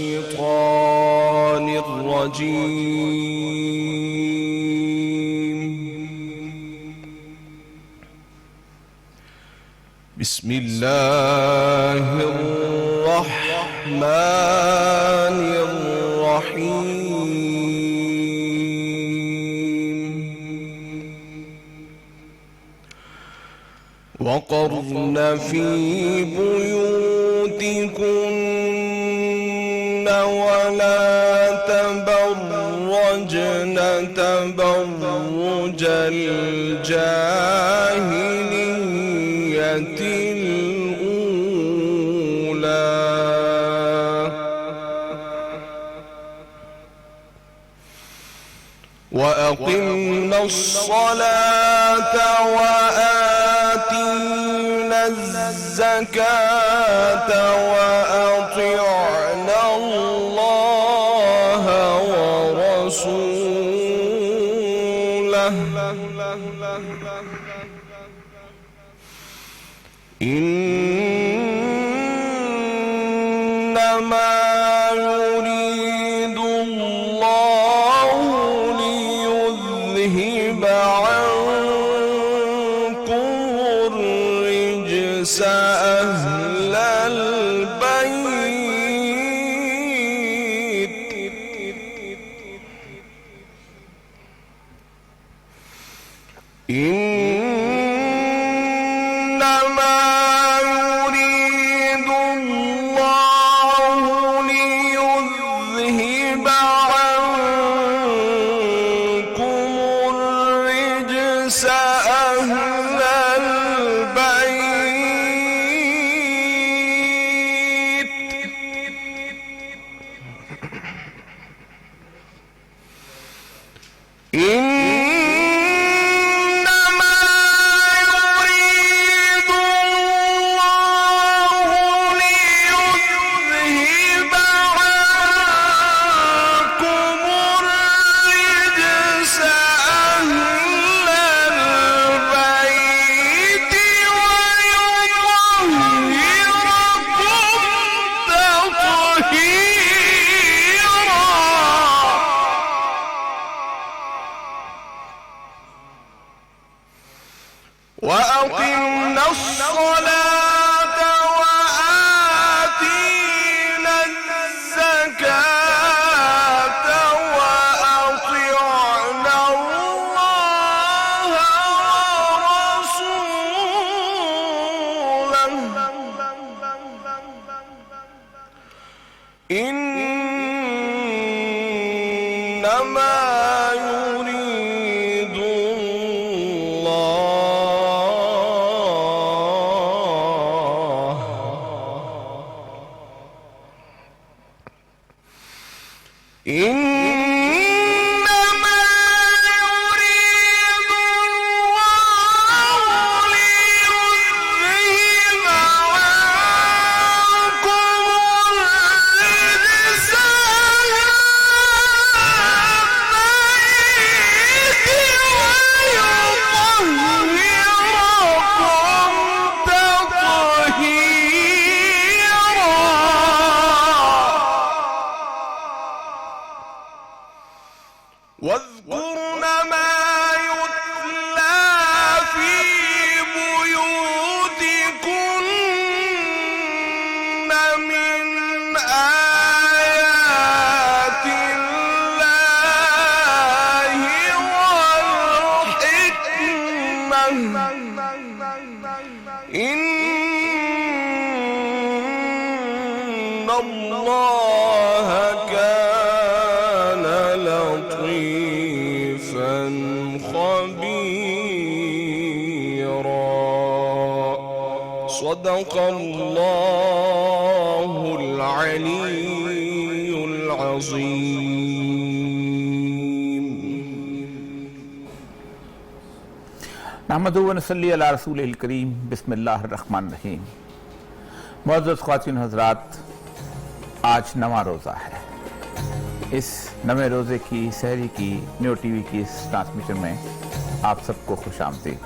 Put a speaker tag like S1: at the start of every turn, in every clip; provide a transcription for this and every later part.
S1: الشيطان الرجيم. بسم الله الرحمن الرحيم. وقرن في بيوتكن ولا تبرجن تبرج الجاهلية الأولى وأقمنا الصلاة وآتينا الزكاة وأطعنا الله ورسوله إنما يريد الله ليذهب عنكم الرجس أهل البيت إنما يريد الله ليذهب عنكم الرجس أهل البيت إنما يريد الله ليذهب عنكم الرجس أهل البيت ويطهركم تطهيرا. وأقمنا الصلاة وآتينا الزكاة وأطعنا الله ورسوله إنما يريد إنما يريد الله ليذهب عنكم الرجس أهل البيت ويطهركم تطهيرا. واذكرن ما يتلى في بيوتكن من آيات الله والحكمة إن الله كان لطيفا خبيرا. صدق الله العلي العظيم.
S2: نحمدہ و نصلی علی رسول الکریم. بسم اللہ الرحمن الرحیم. معزز خواتین حضرات، آج نواں روزہ ہے. اس نویں روزے کی سحری کی نیو ٹی وی کی اس ٹرانسمیشن میں آپ سب کو خوش آمدید.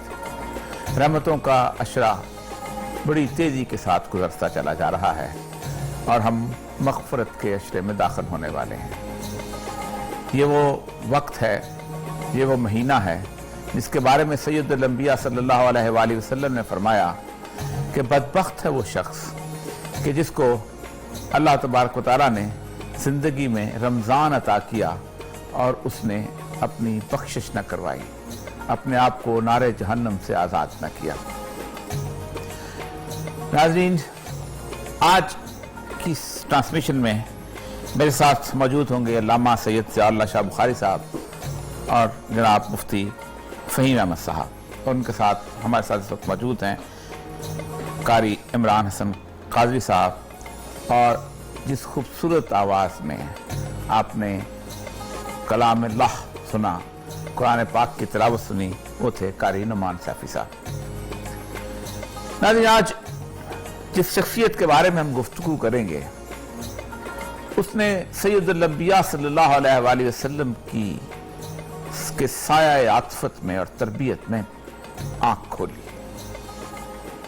S2: رحمتوں کا اشرا بڑی تیزی کے ساتھ گزرتا چلا جا رہا ہے اور ہم مغفرت کے عشرے میں داخل ہونے والے ہیں۔ یہ وہ وقت ہے، یہ وہ مہینہ ہے جس کے بارے میں سید الانبیاء صلی اللہ علیہ وآلہ وسلم نے فرمایا کہ بدبخت ہے وہ شخص کہ جس کو اللہ تبارک و تعالیٰ نے زندگی میں رمضان عطا کیا اور اس نے اپنی بخشش نہ کروائی، اپنے آپ کو نار جہنم سے آزاد نہ کیا۔ ناظرین، آج کی ٹرانسمیشن میں میرے ساتھ موجود ہوں گے علامہ سید ضیاء اللہ شاہ بخاری صاحب اور جناب مفتی فہیم احمد صاحب، اور ان کے ساتھ ہمارے ساتھ اس وقت موجود ہیں قاری عمران حسن قاضی صاحب، اور جس خوبصورت آواز میں آپ نے کلام اللہ سنا، قرآن پاک کی تلاوت سنی، وہ تھے قاری نعمان سیفی صاحب۔ ناظرین، آج جس شخصیت کے بارے میں ہم گفتگو کریں گے اس نے سید الانبیاء صلی اللہ علیہ وآلہ وسلم کی کے سایہ عاطفت میں اور تربیت میں آنکھ کھولی۔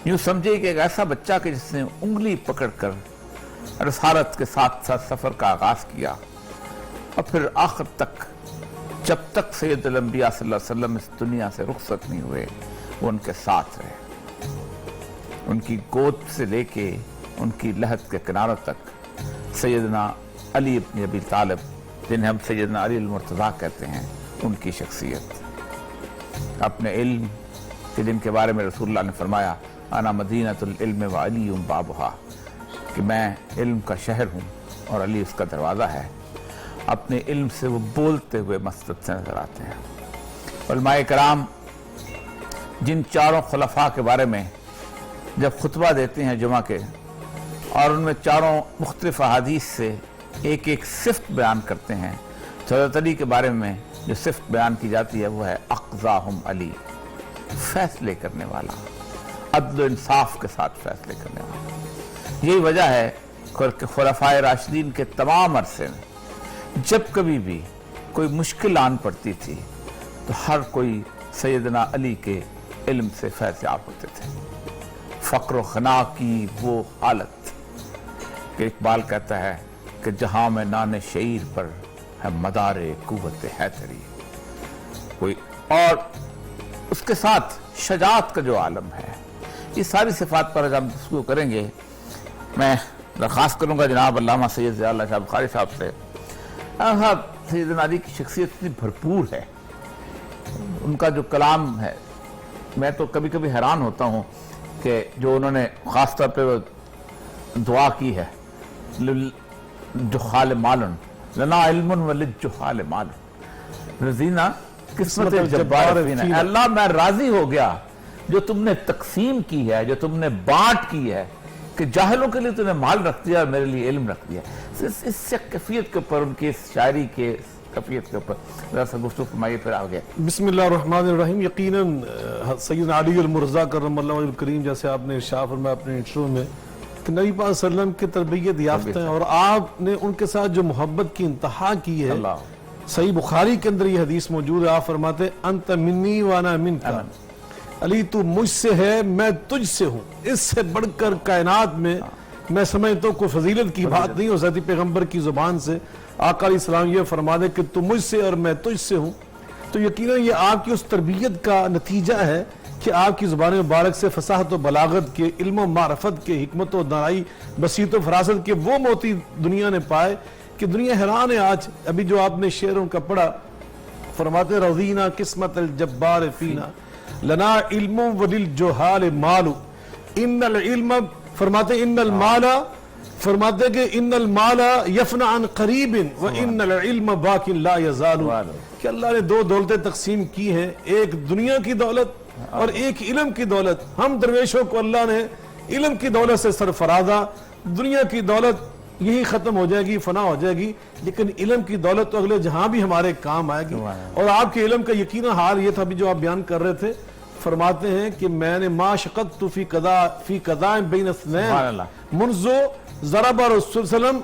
S2: یوں سمجھے کہ ایک ایسا بچہ کہ جس نے انگلی پکڑ کر رسالت کے ساتھ ساتھ سفر کا آغاز کیا، اور پھر آخر تک جب تک سید الانبیاء صلی اللہ علیہ وسلم اس دنیا سے رخصت نہیں ہوئے وہ ان کے ساتھ رہے، ان کی گود سے لے کے ان کی لحد کے کناروں تک۔ سیدنا علی ابن ابی طالب، جنہیں ہم سیدنا علی المرتضیٰ کہتے ہیں، ان کی شخصیت، اپنے علم کہ جن کے بارے میں رسول اللہ نے فرمایا انا مدینۃ العلم وعلی بابھا، کہ میں علم کا شہر ہوں اور علی اس کا دروازہ ہے۔ اپنے علم سے وہ بولتے ہوئے مسجد سے نظر آتے ہیں۔ علماء کرام جن چاروں خلفاء کے بارے میں جب خطبہ دیتے ہیں جمعہ کے، اور ان میں چاروں مختلف احادیث سے ایک ایک صفت بیان کرتے ہیں، تو حضرت علی کے بارے میں جو صفت بیان کی جاتی ہے وہ ہے اقضاہم علی، فیصلے کرنے والا، عدل و انصاف کے ساتھ فیصلے کرنے والا۔ یہی وجہ ہے کہ خلفائے راشدین کے تمام عرصے میں جب کبھی بھی کوئی مشکل آن پڑتی تھی تو ہر کوئی سیدنا علی کے علم سے فیض یاب ہوتے تھے۔ فقر و غنا کی وہ حالت کہ اقبال کہتا ہے کہ جہاں میں نان شعیر پر ہے مدار قوت حیدری، کوئی اور اس کے ساتھ شجاعت کا جو عالم ہے۔ یہ ساری صفات پر ہم گفتگو کریں گے۔ میں درخواست کروں گا جناب علامہ سید ضیاء اللہ شاہ بخاری صاحب سے، صاحب سیدنا علی کی شخصیت اتنی بھرپور ہے، ان کا جو کلام ہے، میں تو کبھی کبھی حیران ہوتا ہوں کہ جو انہوں نے خاص طور پہ دعا کی ہے، جحال مالن لنا علم وللجحال مالن رضینا قسمت الجبار فینا، اے اللہ میں راضی ہو گیا جو تم نے تقسیم کی ہے، جو تم نے بانٹ کی ہے، کہ جاہلوں کے لیے تم نے مال رکھ دیا اور میرے لیے علم رکھ دیا۔ اس سے کیفیت کے اوپر، ان کی اس شاعری کے کیفیت کے اوپر ذرا سا گفتگو فرمائیے، پھر آگے۔
S3: بسم اللہ الرحمن الرحیم۔ یقیناً سیدنا علی المرتضیٰ کرم اللہ وجہہ الکریم، جیسے آپ نے ارشاد فرمایا اپنے انٹرو میں کہ نبی پاک صلی اللہ علیہ وسلم کی تربیت یافتہ ہیں، اور آپ نے ان کے ساتھ جو محبت کی انتہا کی ہے، صحیح بخاری کے اندر یہ حدیث موجود ہے، آپ فرماتے ہیں انت منی وانا منک، علی تو مجھ سے ہے میں تجھ سے ہوں۔ اس سے بڑھ کر کائنات میں سمجھتا ہوں کوئی فضیلت کی بات نہیں ہو سکتی پیغمبر کی زبان سے آقا علیہ السلام یہ فرما دے کہ تو مجھ سے اور میں تجھ سے ہوں۔ تو یقیناً یہ آپ کی اس تربیت کا نتیجہ ہے کہ آپ کی زبان مبارک سے فصاحت و بلاغت کے، علم و معرفت کے، حکمت و دانائی، بصیرت و فراست کے وہ موتی دنیا نے پائے کہ دنیا حیران ہے۔ آج ابھی جو آپ نے شعروں کا پڑھا، فرماتے رضینا قسمت الجبار فینا لنا علم وللجہال مال، ان العلم فرماتے ان المال، فرماتے کہ ان المال یفنى عن قریب وان العلم باق لا یزال، کہ اللہ نے دو دولتیں تقسیم کی ہیں، ایک دنیا کی دولت اور ایک علم کی دولت۔ ہم درویشوں کو اللہ نے علم کی دولت سے سرفرازہ، دنیا کی دولت یہی ختم ہو جائے گی، فنا ہو جائے گی، لیکن علم کی دولت تو اگلے جہاں بھی ہمارے کام آئے گی۔ اور آپ کے علم کا یقینا حال یہ تھا بھی جو آپ بیان کر رہے تھے، فرماتے ہیں کہ میں نے ما شققت فی قضاء بین اثنین منذ ضرب رسول صلی اللہ علیہ وسلم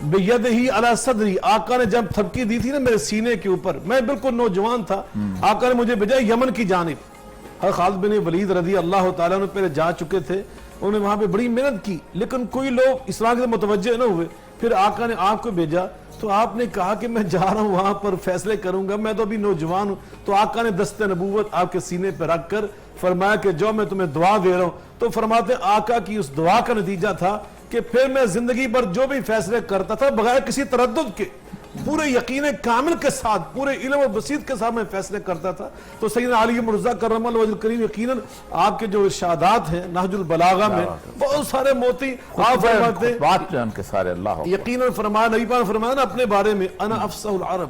S3: بیدہی علی صدری، آقا نے جب تھپکی دی تھی نا میرے سینے کے اوپر، میں بالکل نوجوان تھا، آقا نے مجھے بھیجا یمن کی جانب۔ خالد بن ولید رضی اللہ تعالیٰ عنہ پہلے جا چکے تھے، انہوں نے وہاں پہ بڑی محنت کی لیکن کوئی لوگ اسلام کے متوجہ نہ ہوئے. پھر آقا نے آپ کو بھیجا تو آپ نے کہا کہ میں جا رہا ہوں وہاں پر فیصلے کروں گا, میں تو ابھی نوجوان ہوں. تو آقا نے دست نبوت آپ کے سینے پہ رکھ کر فرمایا کہ جو میں تمہیں دعا دے رہا ہوں. تو فرماتے آقا کی اس دعا کا نتیجہ تھا کہ پھر میں زندگی بھر جو بھی فیصلے کرتا تھا بغیر کسی تردد کے, پورے یقین کامل کے ساتھ, پورے علم و بصیرت کے ساتھ میں فیصلے کرتا تھا. تو سیدنا علی مرزا کرم اللہ وجہ الکریم یقیناً آپ کے جو ارشادات ہیں نہج البلاغہ میں بہت سارے موتی آپ فرماتے ہیں,
S2: بات جو ان کے سارے اللہ
S3: یقیناً فرمایا, نبی پاک نے فرمایا نا اپنے بارے میں انا افصح العرب,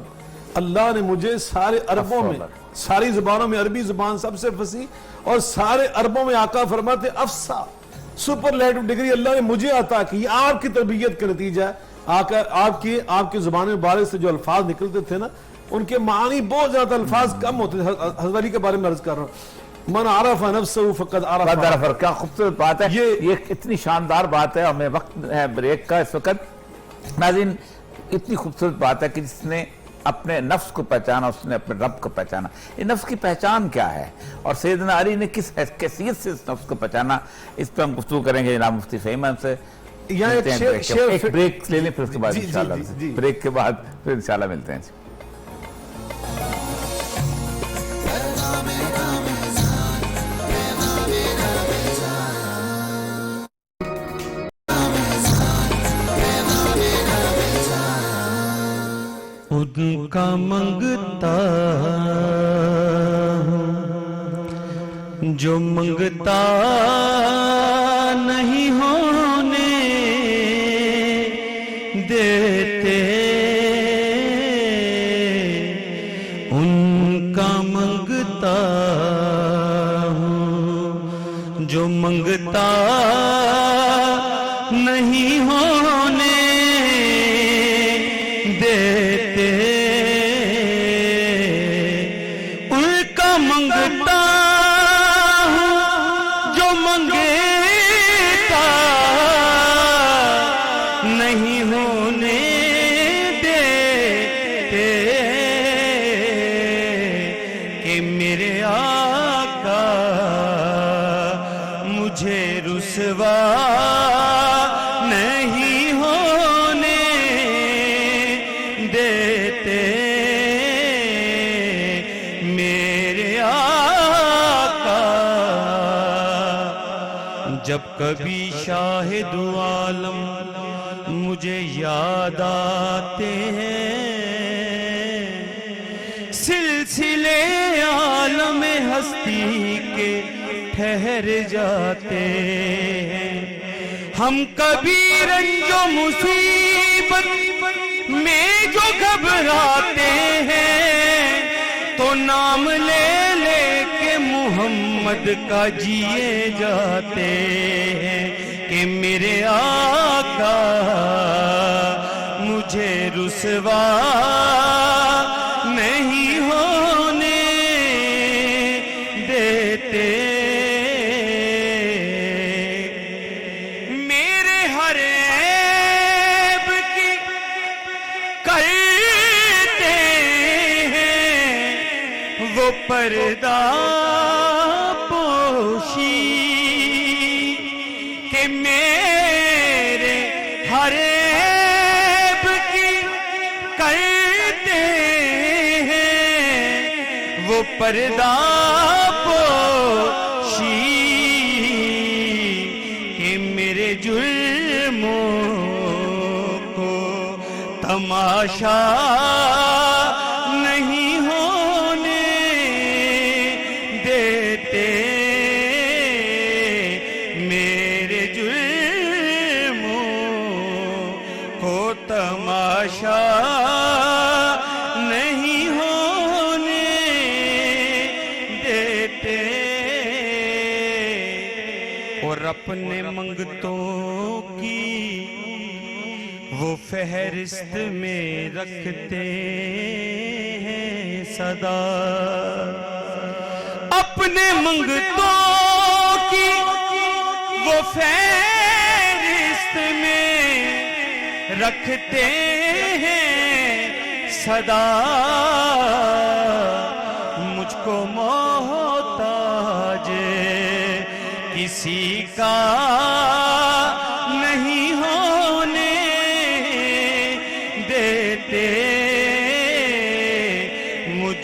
S3: اللہ نے مجھے سارے عربوں میں, ساری زبانوں میں عربی زبان سب سے فصیح, اور سارے عربوں میں آقا فرماتے افصح سپرلیٹو ڈگری اللہ نے مجھے عطا کی. یہ آپ کی تربیت کا نتیجہ ہے. آقا آپ کی زبان مبارک سے جو الفاظ نکلتے تھے نا ان کے معنی بہت زیادہ الفاز کم ہوتے تھے. حضرت علی کے بارے میں عرض کر رہا ہوں, من عرف نفسه فقد عرف.
S2: کیا خوبصورت بات ہے, یہ اتنی شاندار بات ہے. اور ہمیں وقت ہے بریک کا اس وقت. ناظرین اتنی خوبصورت بات ہے کہ جس نے اپنے نفس کو پہچانا اس نے اپنے رب کو پہچانا. یہ نفس کی پہچان کیا ہے اور سیدنا علی نے کس کیفیت سے اس نفس کو پہچانا, اس پہ ہم گفتگو کریں گے جناب مفتی فہیم احمد سے. ایک بریک لے لیں پھر اس کے بعد انشاءاللہ بریک کے بعد پھر انشاءاللہ ملتے ہیں.
S4: ان کا منگتا ہوں جو منگتا نہیں ہونے دیتے, ان کا منگتا ہوں جو منگتا نہیں ہونے دیتے, ان کا منگتا ہوں جو منگتا نہیں ہونے دیتے, کہ میرے آقا مجھے رسوا نہیں ہونے دیتے, میرے آقا. جب کبھی شاہد عالم مجھے یاد آتے ہیں, سلسلے عالم ہستی کے ٹھہر جاتے ہیں. ہم کبھی رنج و مصیبت میں جو گھبراتے ہیں تو نام لے لے کے محمد کا جیے جاتے ہیں, کہ میرے آقا مجھے رسوا نہیں ہونے دیتے, میرے ہر عیب کی کرتے ہیں وہ پردہ پوشی, کہ میرے ہر عیب کی کرتے ہیں وہ پردہ پوشی, کہ میرے جرموں کو تماشا نہیں ہونے دیتے, میرے جرموں کو تماشا نہیں ہونے دیتے, اور اپنے منگتوں کی وہ فہرست میں رکھتے ہیں صدا, اپنے منگتوں کی وہ فہرست میں رکھتے ہیں صدا, مجھ کو محتاج کسی کا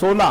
S2: 16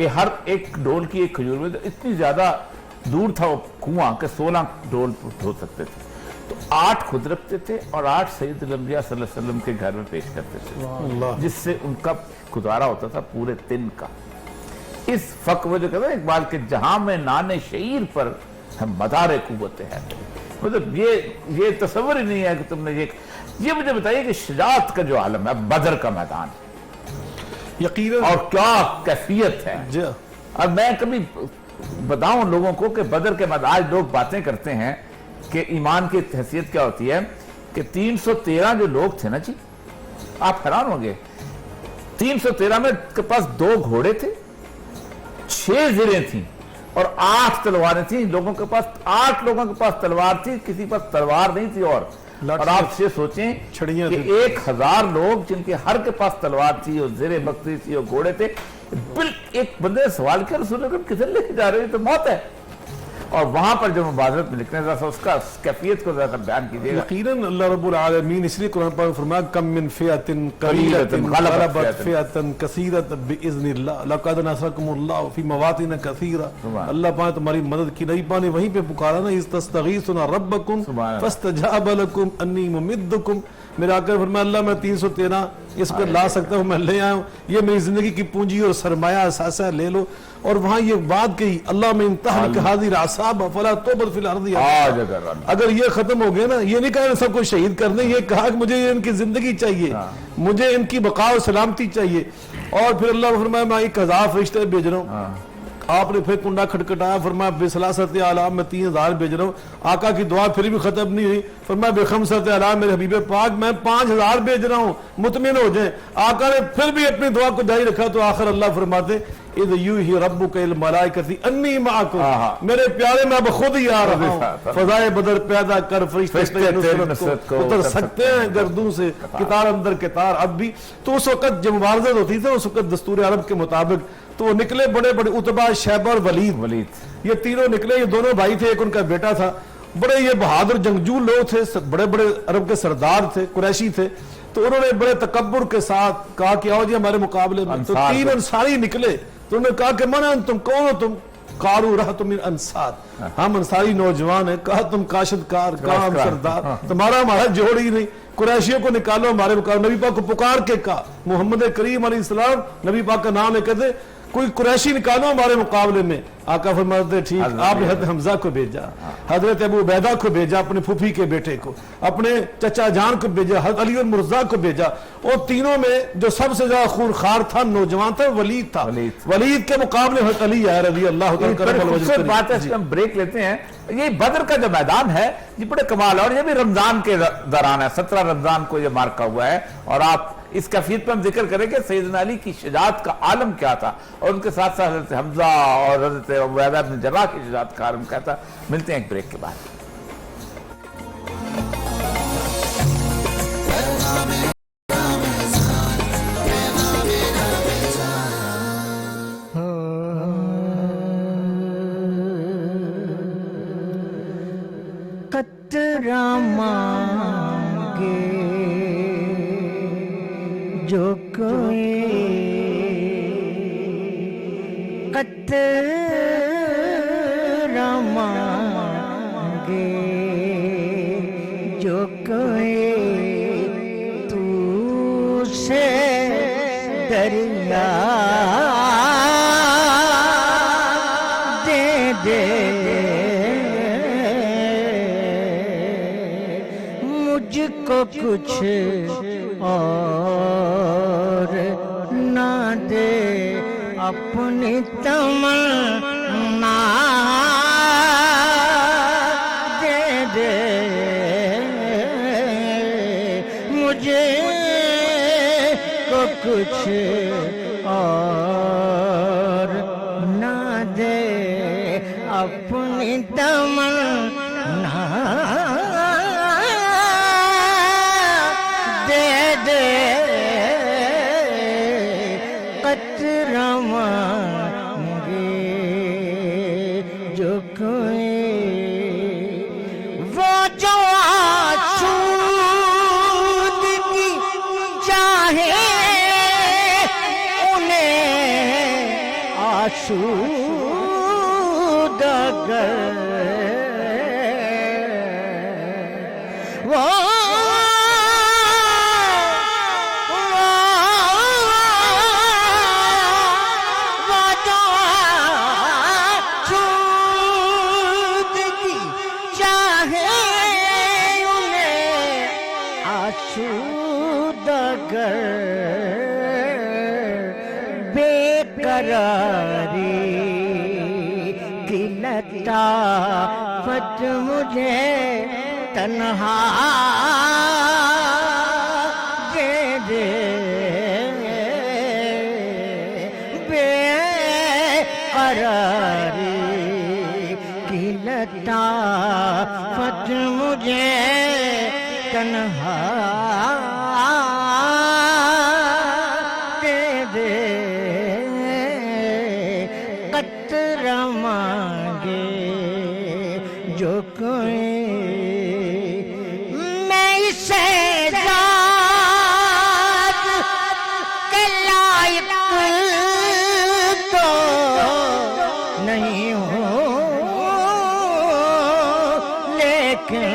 S2: یہ ہر ایک ڈول کی ایک کھجور میں اتنی زیادہ دور تھا وہ کنواں کہ 16 ڈول دھو سکتے تھے، تو 8 خود رکھتے تھے اور 8 سید الانبیاء صلی اللہ علیہ وسلم کے گھر میں پیش کرتے تھے، جس سے ان کا گزارا ہوتا تھا پورے دن کا۔ اس فقر میں جو کہتا ہے اقبال کہ جہاں میں نان شعیر پر ہم مدار قوت ہے، مطلب یہ تصور ہی نہیں ہے کہ تم نے یہ مجھے بتائیے کہ شجاعت کا جو عالم ہے، بدر کا میدان
S3: یقیناً
S2: اور کیا کیفیت ہے۔
S3: جی
S2: اور میں کبھی بتاؤں لوگوں کو کہ بدر کے بعد آج لوگ باتیں کرتے ہیں کہ ایمان کی حیثیت کیا ہوتی ہے کہ 313 جو لوگ تھے نا جی، آپ حیران ہوں گے، 313 میں کے پاس 2 گھوڑے تھے، 6 زریں تھیں اور 8 تلواریں تھیں۔ لوگوں کے پاس 8 لوگوں کے پاس تلوار تھی، کسی پاس تلوار نہیں تھی۔ اور آپ سے سوچیں
S3: چھڑیاں
S2: کہ
S3: تھیں۔
S2: 1000 لوگ جن کے ہر کے پاس تلوار تھی اور زریں بکری تھی اور گھوڑے تھے، ایک بندے نے سوال کیا رسول اکرم کدھر لے کے جا رہے ہیں، تو موت ہے۔ اور وہاں پر جو مبادرت میں لکھنے ذرا اس کا کیفیت کو ذرا بیان کیجیے گا۔
S3: یقیناً اللہ رب العالمین اس لیے قرآن پاک میں فرمایا کم من فئۃ قلیلۃ غلبت فئۃ کثیرۃ باذن اللہ لقد نصرکم اللہ فی مواطن کثیرہ۔ اللہ پاک نے تمہاری مدد کی، نبی پاک نے وہیں پہ پکارا نا، اذ تستغیثون ربکم فاستجاب لکم انی ممدکم۔ میرا آقا نے فرمایا اللہ میں 313 اس پر لا سکتا ہوں، میں لے آیا ہوں، یہ میری زندگی کی پونجی اور سرمایہ اثاثہ ہے، لے لو۔ اور وہاں یہ بات کہی اللہ میں انتہلک ہذہ الاعصاب فلا تؤبد فی الارض۔ اگر یہ ختم ہو گیا نا، یہ نہیں کہا سب کو شہید کر دیں، یہ کہا کہ مجھے ان کی زندگی چاہیے، مجھے ان کی بقا و سلامتی چاہیے۔ اور پھر اللہ نے فرمایا میں 1000 فرشتے بھیج رہا ہوں۔ آپ نے پھر کنڈا کھٹکھٹایا، فرمایا بثلاثۃ آلاف میں 3000 بھیج رہا ہوں۔ آقا کی دعا پھر بھی ختم نہیں ہوئی، فرمایا بخمسۃ آلاف میرے حبیب پاک میں 5000 بھیج رہا ہوں، مطمئن ہو جائیں۔ آقا نے پھر بھی اپنی دعا کو جاری رکھا، تو آخر اللہ فرماتے اذ یوحی ربک الی الملائکۃ انی معکم، میرے پیارے میں اب خود ہی آ رہا ہوں، فضائے بدر پیدا کر فرشتے نصرت کو اتر سکتے ہیں گردوں سے کتار اندر کتار اب بھی۔ تو اس وقت جب مبارزت ہوتی تھی اس وقت دستور عرب کے مطابق تو وہ نکلے بڑے بڑے عتبہ، شیبہ اور ولید، یہ تینوں نکلے، یہ دونوں بھائی تھے، ایک ان کا بیٹا تھا، بڑے یہ بہادر جنگجو لوگ تھے، بڑے بڑے عرب کے سردار تھے، قریشی تھے۔ تو انہوں نے بڑے تکبر کے ساتھ کہا کہ آؤ جی ہمارے مقابلے میں۔ تو 3 انصاری نکلے، تو انہوں نے کہا کہ من انتم، کون ہو تم؟ قالوا رہتم من انصار، ہم انصاری نوجوان ہیں۔ کہا تم کاشتکار، کہا ہم سردار، تمہارا ہمارا جوڑ ہی نہیں، قریشیوں کو نکالو ہمارے مقابلے۔ نبی پاک کو پکار کے کہا، محمد کریم علیہ السلام نبی پاک کا نام لے کہتے کوئی قریشی نکالو ہمارے مقابلے میں۔ آقا فرماتے ٹھیک۔ آپ نے حضرت حمزہ کو بھیجا، حضرت ابو عبیدہ کو بھیجا، اپنے پھوپھی کے بیٹے کو، اپنے چچا جان کو بھیجا، حضرت علی المرزا کو بھیجا۔ اور تینوں میں جو سب سے زیادہ خونخوار تھا، نوجوان تھا، ولید تھا۔ ولید کے مقابلے حضرت علی ہے رضی اللہ تعالیٰ۔
S2: بات ہے اس میں ہم بریک لیتے ہیں۔ یہ بدر کا جو میدان ہے یہ بڑے کمال ہے، اور یہ بھی رمضان کے دوران ہے، 17 رمضان کو یہ مارکا ہوا ہے۔ اور آپ اس کیفیت پہ ہم ذکر کریں کہ سیدنا علی کی شجاعت کا عالم کیا تھا، اور ان کے ساتھ ساتھ حضرت حمزہ اور حضرت عبیدہ بن جراح کی شجاعت کا عالم کیا تھا۔ ملتے ہیں ایک بریک کے بعد۔
S5: قطرہ مانگے جو کوئی، قطرہ مانگے جو کوئی، تو سے دریا دے دے، مجھ کو کچھ اور نہ دے، اپنی تمنا دے دے، مجھے کو کچھ اور نہ دے، اپنی تمنا دے دے، قطرہ مانگے جو کوئی، وہ جو آسودگی چاہے انہیں آسودگر وہ بے قراری کی لطافت مجھے تنہا دے دے بے قراری کی لطافت مجھے تنہا جو کوئی میں اسے ذات کے لائق تو نہیں ہوں لیکن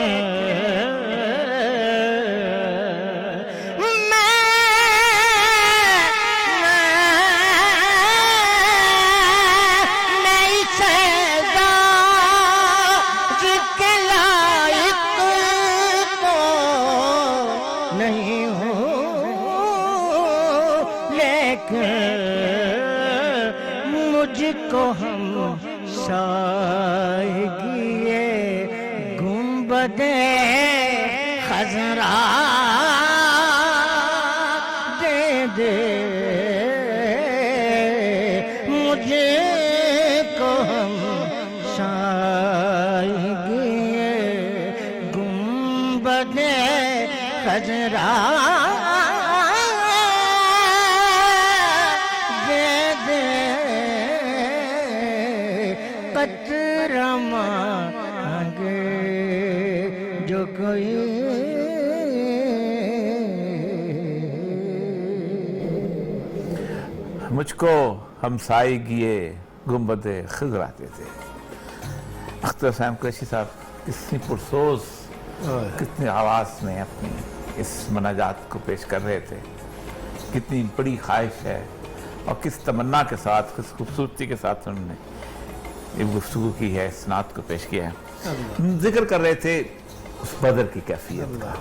S5: مجھ کو ہم سائیگی گنبد خضرا دے دے مجھ کو ہم سائیگی گنبد خضرا مانگے جو کوئی
S2: مجھ کو ہمسائیگی گنبد خضرا دے دے. اختر حسین قریشی صاحب کتنی پرسوز کتنی آواز میں اپنی اس مناجات کو پیش کر رہے تھے. کتنی بڑی خواہش ہے اور کس تمنا کے ساتھ کس خوبصورتی کے ساتھ انہوں نے ایک گفتگو کی ہے, اس نعت کو پیش کیا ہے. ذکر کر رہے تھے اس بدر کی کیفیت کا,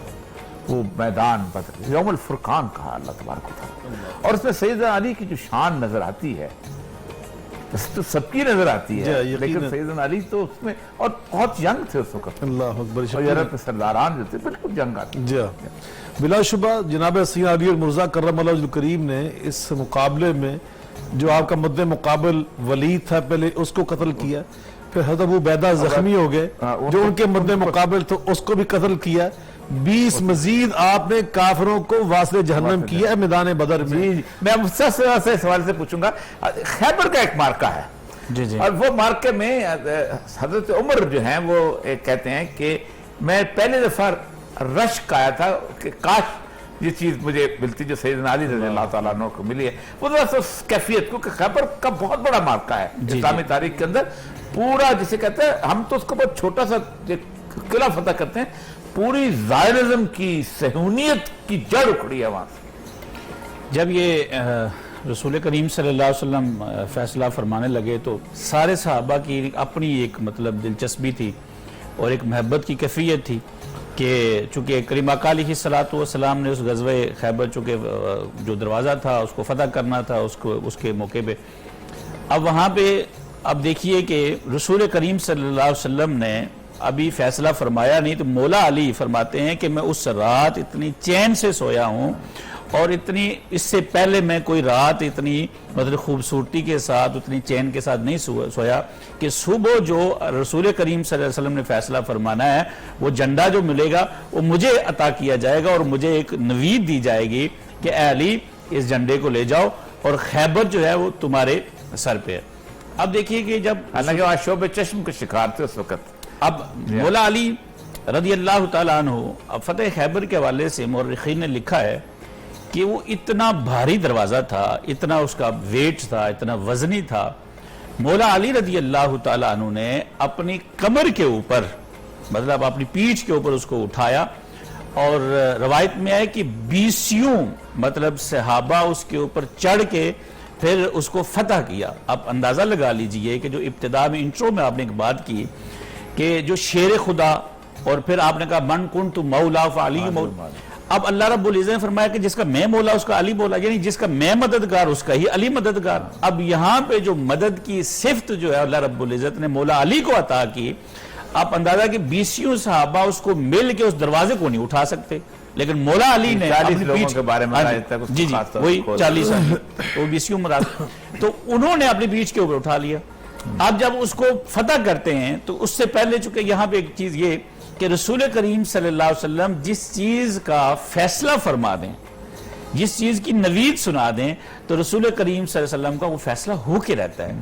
S2: وہ میدان بدر یوم الفرقان کہا اللہ تبارک و تعالیٰ, اور اس میں سیدنا علی کی جو شان نظر آتی ہے تو سب کی نظر آتی ہے, لیکن سیدنا علی تو اس میں اور بہت ینگ تھے اس وقت,
S3: اللہ اکبر.
S2: اور یورپ میں سرداران جو تھے بالکل ینگ آتے.
S3: جی بلا شبہ جناب سیدنا علی المرضیٰ کرم اللہ وجہہ الکریم نے اس مقابلے میں جو آپ کا مد مقابل ولید تھا پہلے اس کو قتل کیا, پھر حضرت ابو عبیدہ زخمی ہو گئے جو ان کے مد مقابل تو اس کو بھی قتل کیا. 20 مزید آپ نے کافروں کو واصل جہنم کیا ہے میدان بدر میں.
S2: میں مجھ سے سوال سے پوچھوں گا, خیبر کا ایک مارکہ ہے اور وہ مارکے میں حضرت عمر جو ہیں وہ کہتے ہیں کہ میں پہلے دفعہ رشک آیا تھا کہ کاش یہ چیز مجھے ملتی جو سیدنا علی رضی اللہ تعالیٰ عنہ کو ملی ہے. وہ ذرا اس کیفیت, کیونکہ خیبر کا بہت بڑا مارکہ ہے اسلامی تاریخ کے اندر, پورا جسے کہتے ہیں, ہم تو اس کو بہت چھوٹا سا قلعہ فتح کرتے ہیں, پوری زائرزم کی صہیونیت کی جڑ اکھڑی ہے وہاں سے.
S6: جب یہ رسول کریم صلی اللہ علیہ وسلم فیصلہ فرمانے لگے تو سارے صحابہ کی اپنی ایک مطلب دلچسپی تھی اور ایک محبت کی کیفیت تھی کہ چونکہ کریم آقا علیہ السلام نے اس غزوہ خیبر چونکہ جو دروازہ تھا اس کو فتح کرنا تھا اس کے موقع پہ, اب وہاں پہ اب دیکھیے کہ رسول کریم صلی اللہ علیہ وسلم نے ابھی فیصلہ فرمایا نہیں تو مولا علی فرماتے ہیں کہ میں اس رات اتنی چین سے سویا ہوں اور اتنی اس سے پہلے میں کوئی رات اتنی مطلب خوبصورتی کے ساتھ اتنی چین کے ساتھ نہیں سویا کہ صبح جو رسول کریم صلی اللہ علیہ وسلم نے فیصلہ فرمانا ہے وہ جھنڈا جو ملے گا وہ مجھے عطا کیا جائے گا اور مجھے ایک نوید دی جائے گی کہ اے علی اس جھنڈے کو لے جاؤ اور خیبر جو ہے وہ تمہارے سر پہ ہے. اب دیکھیے کہ جب
S2: حالانکہ وہاں شعب چشم کے شکار تھے اس وقت,
S6: اب مولا علی رضی اللہ تعالیٰ عنہ اب فتح خیبر کے حوالے سے مورخین نے لکھا ہے کہ وہ اتنا بھاری دروازہ تھا, اتنا اس کا ویٹ تھا, اتنا وزنی تھا مولا علی رضی اللہ تعالیٰ عنہ نے اپنی کمر کے اوپر مطلب اپنی پیٹھ کے اوپر اس کو اٹھایا اور روایت میں ہے کہ 20 مطلب صحابہ اس کے اوپر چڑھ کے پھر اس کو فتح کیا. آپ اندازہ لگا لیجئے کہ جو ابتدا میں انٹرو میں آپ نے ایک بات کی کہ جو شیر خدا اور پھر آپ نے کہا من کنت مولا فعلی مولا. اب اللہ رب العزت نے فرمایا کہ جس کا میں مولا اس کا علی مولا, یعنی جس کا میں مددگار اس کا ہی علی مددگار. اب یہاں پہ جو مدد کی صفت جو ہے اللہ رب العزت نے مولا علی کو عطا کی. آپ اندازہ کہ 20 صحابہ اس کو مل کے اس دروازے کو نہیں اٹھا سکتے, لیکن مولا علی نے
S2: 40 لوگوں کے بارے میں
S6: جی وہی 40 وہ 20 مراد, تو انہوں نے اپنی پیٹھ کے اوپر اٹھا لیا. آپ جب اس کو فتح کرتے ہیں تو اس سے پہلے چونکہ یہاں پہ ایک چیز یہ کہ رسول کریم صلی اللہ علیہ وسلم جس چیز کا فیصلہ فرما دیں, جس چیز کی نوید سنا دیں, تو رسول کریم صلی اللہ علیہ وسلم کا وہ فیصلہ ہو کے رہتا ہے.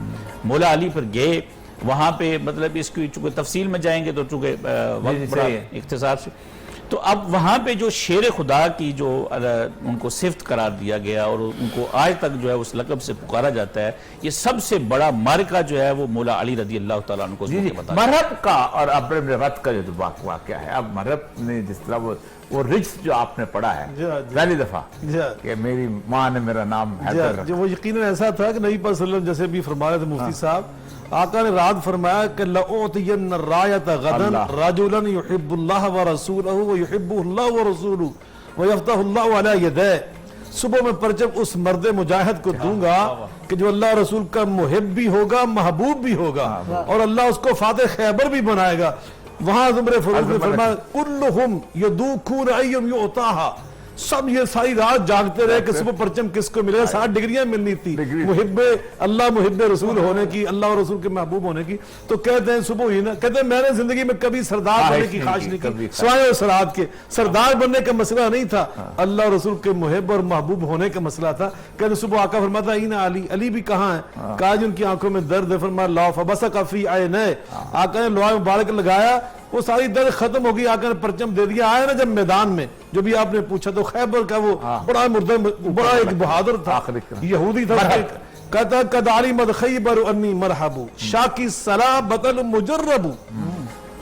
S6: مولا علی پر گئے وہاں پہ مطلب اس کی چونکہ تفصیل میں جائیں گے تو چونکہ وقت بڑا اختصار سے, تو اب وہاں پہ جو شیر خدا کی جو ان کو صفت قرار دیا گیا اور ان کو آج تک جو ہے اس لقب سے پکارا جاتا ہے, یہ سب سے بڑا معرکہ جو ہے وہ مولا علی رضی اللہ تعالیٰ عنہ کو بتا.
S2: مرہب کا اور ابن رت کا جو واقعہ ہے, اب مرہب نے جس طرح وہ رجس جو آپ نے پڑھا ہے پہلی دفعہ کہ میری ماں نے میرا نام حیدر رکھا,
S3: جو وہ یقیناً ایسا تھا کہ نبی پاک صلی اللہ علیہ وسلم جیسے بھی فرما رہے تھے مفتی صاحب, آقا نے رات فرمایا کہ لَأُعْطِيَنَّ الرَّایَةَ غَدًا رَجُلًا يُحِبُّ اللَّهَ وَرَسُولَهُ وَيُحِبُّهُ اللَّهُ وَرَسُولُهُ وَيَفْتَحُ اللَّهُ عَلَى يَدَيْهِ. صبح میں پرچم اس مرد مجاہد کو دوں گا کہ جو اللہ رسول کا محب بھی ہوگا محبوب بھی ہوگا اور اللہ اس کو فاتح خیبر بھی بنائے گا. وہاں عمر فاروق نے فرمایا كُلُّهُمْ يَدُوكُونَ أَيُّمْ يُعْطَاهَا, سب یہ ساری رات جاگتے رہے کہ صبح پرچم کس کو ملے گا. 60 ڈگریاں ملنی تھی محب اللہ محب رسول ہونے کی, اللہ اور رسول کے محبوب ہونے کی. تو کہتے ہیں صبح ہی نا, کہتے ہیں میں نے زندگی میں کبھی سردار بننے کی خواہش نہیں کی سوائے سرات کے. سردار بننے کا مسئلہ نہیں تھا, اللہ اور رسول کے محب اور محبوب ہونے کا مسئلہ تھا. کہتے صبح آقا فرماتا اینا علی, علی بھی کہاں ہے؟ کہا جن کی آنکھوں میں درد ہے. فرمایا لا فبصق فی عینیہ, آقا نے لوح مبارک لگایا, وہ ساری درد ختم ہو گئی. آقا نے پرچم دے دیا. آیا نا جب میدان میں جو بھی آپ نے پوچھا تو خیبر کا وہ بڑا بڑا ایک بہادر تھا, یہودی تھا. کہتا قد علمت خیبر انی مرحب شاکی صلاح بطل مجرب.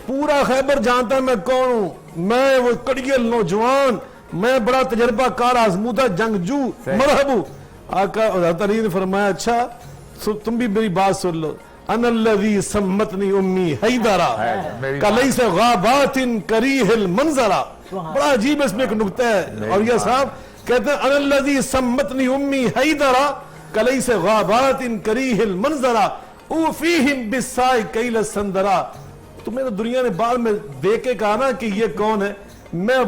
S3: پورا خیبر جانتا میں کون ہوں, میں وہ کڑیل نوجوان, میں بڑا تجربہ کار آزمودہ جنگجو مرحب. آقا حضرت علی نے فرمایا اچھا تم بھی میری بات سن لو. انا الذی سمتنی امی حیدرہ کلیس غابات کریہ المنظرہ. بڑا عجیب اس میں ایک نکتہ ہے. اور یہ صاحب کہتے ہیں انا الذی سمتنی امی حیدرہ کلیس غابات کریہ المنظرہ اوفیہم بالسائی کیل السندرہ. تو میں نے دنیا نے بعد میں دیکھ کے کہا نا کہ یہ کون ہے, میں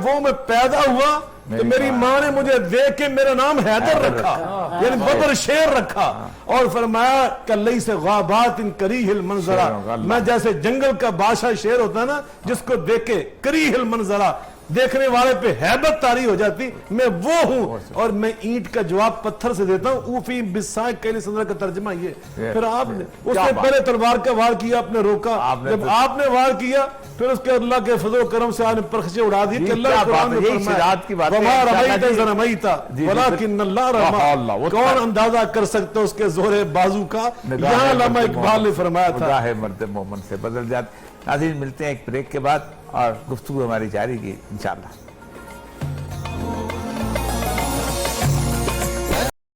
S3: پیدا ہوا تو میری ماں نے مجھے دیکھ کے میرا نام حیدر رکھا, یعنی بدر شیر رکھا, اور فرمایا کہ لیس غابات کریہ المنظرہ. میں جیسے جنگل کا بادشاہ شیر ہوتا ہے نا جس کو دیکھ کے کریہ المنظرہ دیکھنے والے پہ ہیبت طاری ہو جاتی, میں وہ ہوں. اور میں اینٹ کا جواب پتھر سے دیتا ہوں. اوفی بالسائی کیل السندرہ کا ترجمہ یہ. پھر آپ نے اس سے پہلے تلوار کا وار کیا, آپ نے روکا, جب آپ نے وار کیا پھر اس کے اللہ کے فضل و کرم سے آپ نے پرخشیں اڑا دی کہ اللہ قرآن میں فرمایا وما رمیت اذ رمیت ولکن اللہ رمی. کون اندازہ کر سکتا اس کے زور بازو کا, یہاں علامہ اقبال نے فرمایا تھا.
S2: خدا ہے مرد مومن سے بدل جاتے. ناظرین ملتے ہیں ایک بریک کے بعد اور گفتگو ہماری جاری کی انشاءاللہ.